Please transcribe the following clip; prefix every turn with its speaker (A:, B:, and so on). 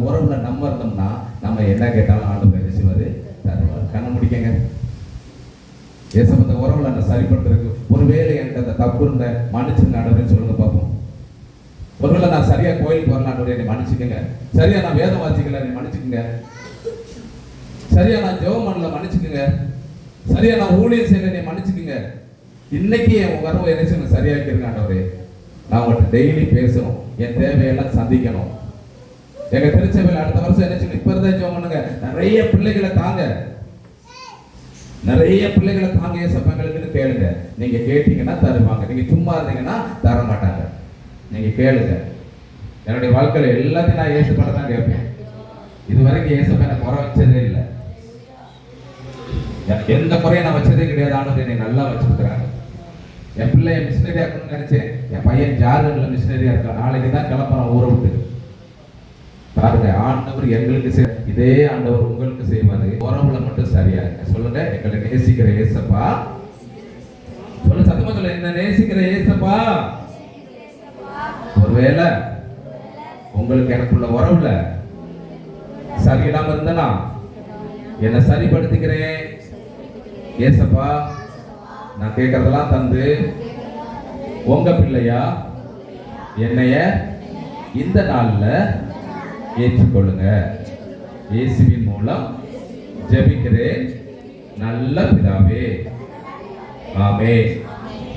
A: உறவுல நம்ம இருந்தோம்னா நம்ம என்ன கேட்டாலும் ஆண்டவர் என்ன செய்வாரு? தருவார். கண்ணை முடிக்கங்க. ஏசப்பா உறவுல நான் சரிப்படுத்துறதுக்கு ஒருவேளை எனக்கு அந்த தப்பு இருந்த மன்னிச்சுங்க ஆண்டவரேன்னு சொல்லுங்க பார்ப்போம். ஒருவேளை நான் சரியா கோயிலுக்கு வரல ஆண்டவரே என்னை மன்னிச்சுக்கங்க. சரியா நான் வேதம் வாசிக்கல என்னை மன்னிச்சுக்கங்க. சரியா நான் ஜெபம் பண்ணல மன்னிச்சுக்கங்க. சரியா நான் ஊழியம் செய்யல என்னை மன்னிச்சுக்கங்க. இன்னைக்கு என் உறவு என்ன செய்யணும்? சரியாக்கிருங்க ஆண்டவரே. நான் உங்கள்கிட்ட டெய்லி பேசணும், என் தேவையெல்லாம் சந்திக்கணும். எங்க திருச்சபையில் அடுத்த வருஷம் என்ன செய்யணும்? இப்ப இருந்தா ஜெபம் பண்ணுங்க. நிறைய பிள்ளைகளை தாங்க, நிறைய பிள்ளைகளை தாங்க ஏசப்பங்களுக்கு கேளுங்க. நீங்க கேட்டீங்கன்னா தருவாங்க. நீங்க சும்மா இருந்தீங்கன்னா தர மாட்டாங்க. நீங்க கேளுங்க. என்னுடைய வாழ்க்கையில எல்லாத்தையும் நான் ஏசப்பட தான் கேட்பேன். இதுவரைக்கும் ஏசப்ப எனக்கு குறை வச்சதே இல்லை. எந்த குறையும் நான் வச்சதே கிடையாது. ஆனது என்னை நல்லா வச்சிருக்கிறாங்க. என் பிள்ளை மிஷினரியா இருக்கணும்னு நினைச்சேன். என் பையன் ஜார்க்கண்ட்ல மிஷினரியா இருக்கான். நாளைக்கு தான் கிளம்புறான் ஊரை விட்டு. பாருங்க, ஆண்டவர் எங்களுக்கு இதே ஆண்டவர் உங்களுக்கு செய்வாரு. உறவுல மட்டும் சரியா இருங்க. சொல்லுங்க, எங்களை நேசிக்கிற ஏசப்பா. சொல்ல சத்தமா சொல்ல, என்ன நேசிக்கிற ஏசப்பா. ஒருவேளை உங்களுக்கு எனக்குள்ள உறவுல சரியில்லாம இருந்தனா என்ன சரிப்படுத்திக்கிறேன் ஏசப்பா. நான் கேட்கறதெல்லாம் தந்து உங்க பிள்ளையா என்னைய இந்த நாள்ல ஏற்றுக்கொள்ளுங்க. இயேசுவின் மூலம் ஜெபிக்கிறேன் நல்ல பிதாவே. ஆமென்.